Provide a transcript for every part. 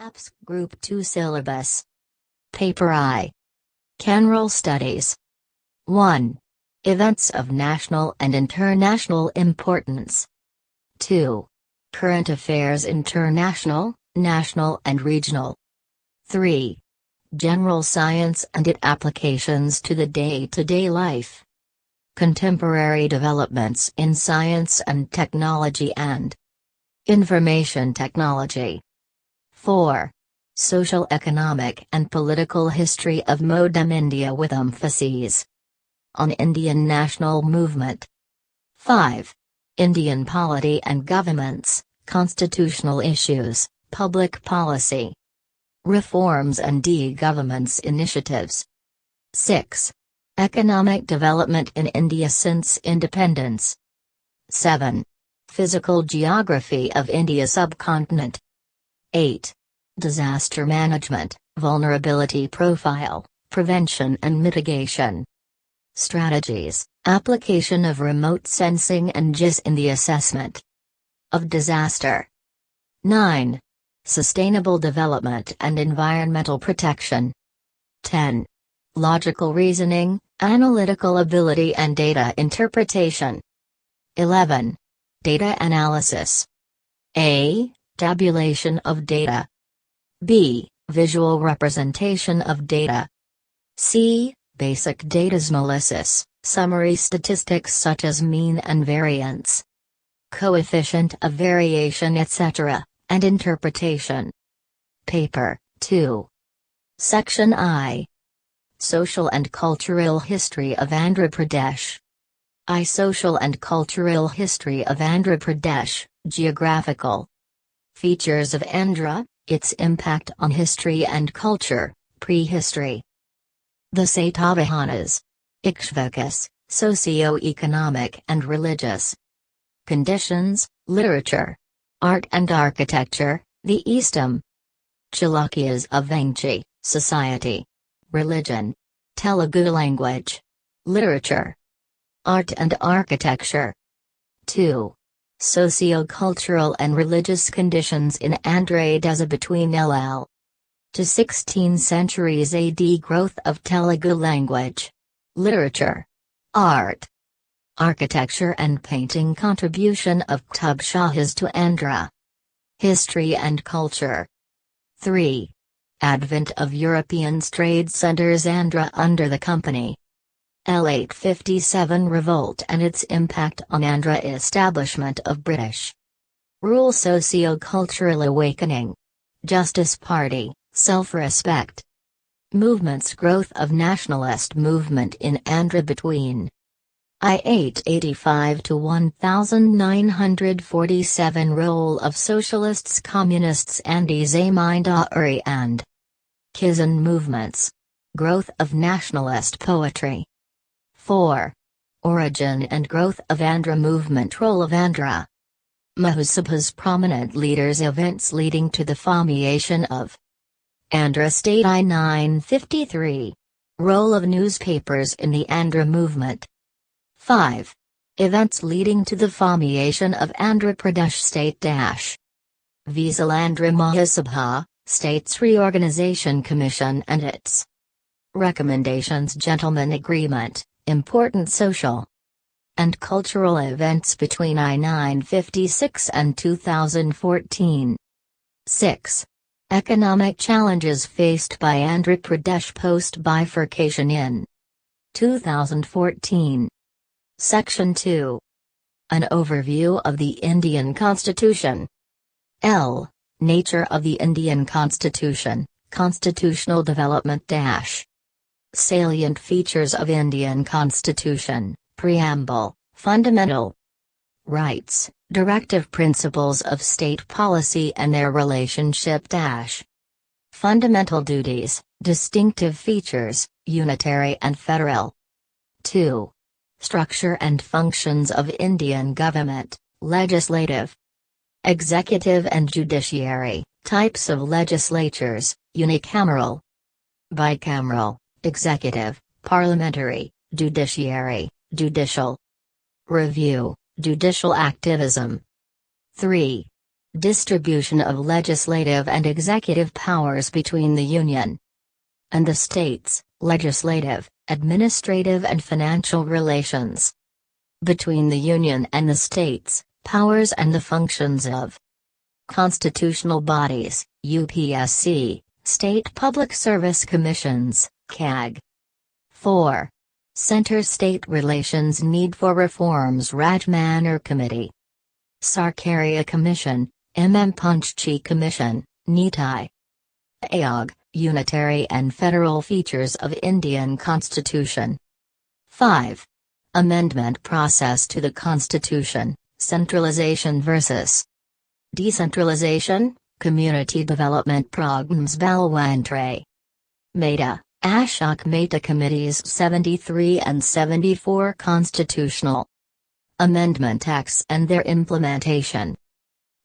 APPSC Group 2 Syllabus. Paper I. General Studies. 1. Events of national and international importance. 2. Current affairs international, national and regional. 3. General science and its applications to the day-to-day life. Contemporary developments in science and technology and information technology. 4. Social, economic and political history of modern India with emphases on Indian national movement. 5. Indian polity and governments, constitutional issues, public policy, reforms and government's initiatives. 6. Economic development in India since independence. 7. Physical geography of India subcontinent. 8. Disaster management, vulnerability profile, prevention and mitigation. Strategies, application of remote sensing and GIS in the assessment of disaster. 9. Sustainable development and environmental protection. 10. Logical reasoning, analytical ability and data interpretation. 11. Data analysis. A. Tabulation of data. B. Visual representation of data. C. Basic data analysis, summary statistics such as mean and variance, coefficient of variation etc., and interpretation. Paper 2. Section I. Social and Cultural History of Andhra Pradesh. I. Social and Cultural History of Andhra Pradesh, Geographical features of Andhra, its impact on history and culture, prehistory. The Satavahanas. Ikshvakas, socio-economic and religious conditions, literature, art and architecture, the Eastam. Chalukyas of Venchi, society, religion, Telugu language, literature, art and architecture. 2. Socio-cultural and religious conditions in Andhra Pradesh between LL to 16 centuries AD. Growth of Telugu language, literature, art, architecture and painting. Contribution of Qutub Shahis to Andhra history and culture. 3. Advent of European trade centers Andhra under the company. L857 revolt and its impact on Andhra. Establishment of British rule. Socio-cultural awakening, Justice Party, self-respect movements. Growth of nationalist movement in Andhra between I-885 to 1947. Role of socialists, communists and Zamindari and Kisan movements. Growth of nationalist poetry. 4. Origin and growth of Andhra movement. Role of Andhra Mahasabha's prominent leaders. Events leading to the formation of Andhra State. I-953. Role of newspapers in the Andhra movement. 5. Events leading to the formation of Andhra Pradesh State. Vizal Andhra Mahasabha, States Reorganization Commission and its recommendations. Gentlemen Agreement, important social and cultural events between I-956 and 2014. 6. Economic challenges faced by Andhra Pradesh post-bifurcation in 2014. Section 2. An overview of the Indian Constitution. L. Nature of the Indian Constitution, Constitutional Development Salient features of Indian Constitution, Preamble, Fundamental rights, Directive principles of state policy and their relationship Fundamental duties, distinctive features, unitary and federal. 2. Structure and functions of Indian government, legislative, executive and judiciary, types of legislatures, unicameral, bicameral, executive, parliamentary, judiciary, judicial review, judicial activism. 3. Distribution of legislative and executive powers between the Union and the states, legislative, administrative and financial relations between the Union and the states, powers and the functions of constitutional bodies, UPSC, State Public Service Commissions, CAG. 4. Center-state relations need for reforms Rajmannar Committee, Sarkaria Commission, Panchchi Commission, Niti Aayog, Unitary and Federal Features of Indian Constitution. 5. Amendment process to the Constitution, centralization versus decentralization, community development programs Balwantray. Mehta, Ashok Mehta Committees 73 and 74 Constitutional Amendment Acts and their implementation.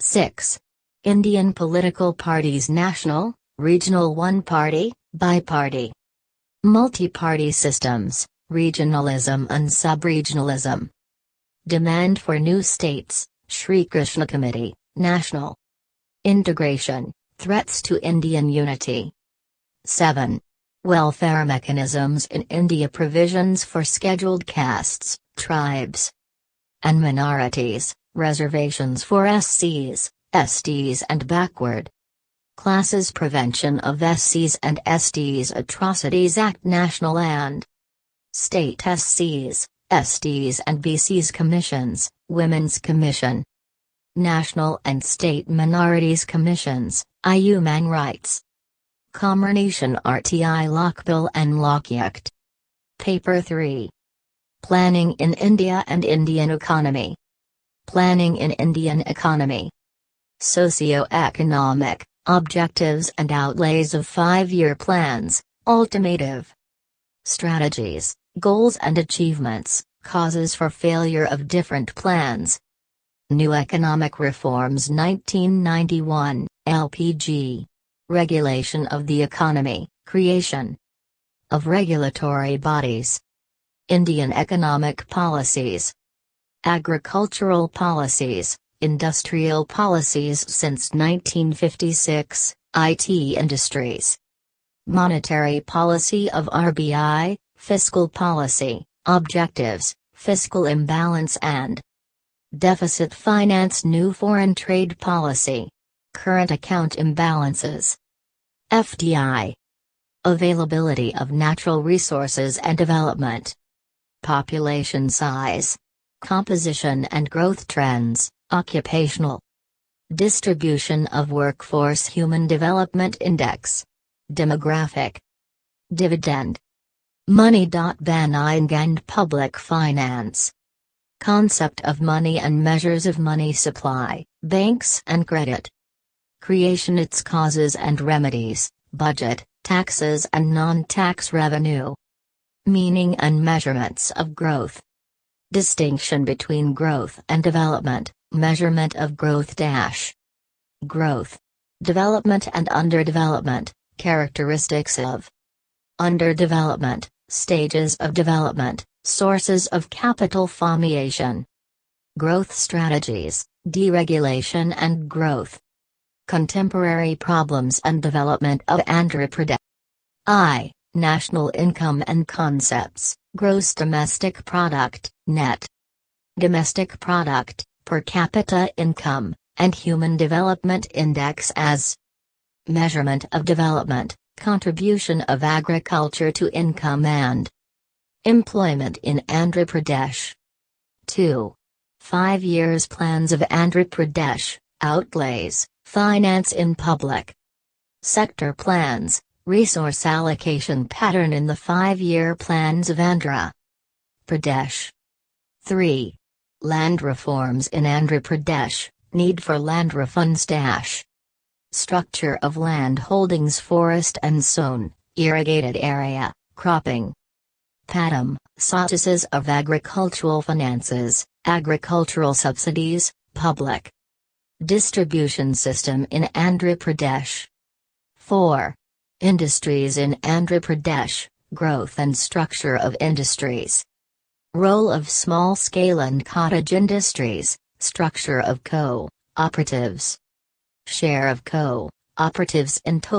6. Indian political parties national, regional one-party, bi-party, multi-party systems, regionalism and sub-regionalism. Demand for new states, Sri Krishna Committee, national integration, threats to Indian unity. 7. Welfare mechanisms in India provisions for scheduled castes, tribes and minorities, reservations for SCs, STs and backward classes prevention of SCs and STs Atrocities Act National and State SCs, STs and BCs Commissions, Women's Commission, National and State Minorities Commissions, Human Rights Combination RTI Lockbill and Lockyact. Paper 3. Planning in India and Indian Economy. Planning in Indian Economy. Socio-economic, objectives and outlays of 5-year plans, ultimative strategies, goals and achievements, causes for failure of different plans. New Economic Reforms 1991, LPG. Regulation of the economy, creation of regulatory bodies. Indian economic policies. Agricultural policies, industrial policies since 1956, IT industries. Monetary policy of RBI, fiscal policy, objectives, fiscal imbalance and deficit finance. New foreign trade policy. Current account imbalances. FDI. Availability of natural resources and development. Population size. Composition and growth trends, occupational distribution of workforce. Human Development Index. Demographic. Dividend. Money. Banking and public finance. Concept of money and measures of money supply, banks and credit. Creation. Its causes and remedies, budget, taxes and non-tax revenue. Meaning and measurements of growth. Distinction between growth and development, measurement of growth. Growth, development and underdevelopment, characteristics of underdevelopment, stages of development, sources of capital formation. Growth strategies, deregulation and growth. Contemporary problems and development of Andhra Pradesh. I. National income and concepts, gross domestic product, net domestic product, per capita income, and human development index as measurement of development, contribution of agriculture to income and employment in Andhra Pradesh. 2. 5 years plans of Andhra Pradesh, outlays, finance in public sector plans, resource allocation pattern in the 5-year plans of Andhra Pradesh. 3. Land reforms in Andhra Pradesh, need for land refunds. Structure of land holdings. Forest and sown, irrigated area, cropping. Padam, sources of agricultural finances, agricultural subsidies, public distribution system in Andhra Pradesh. 4. Industries in Andhra Pradesh, growth and structure of industries. Role of small-scale and cottage industries, structure of co-operatives. Share of co-operatives in total.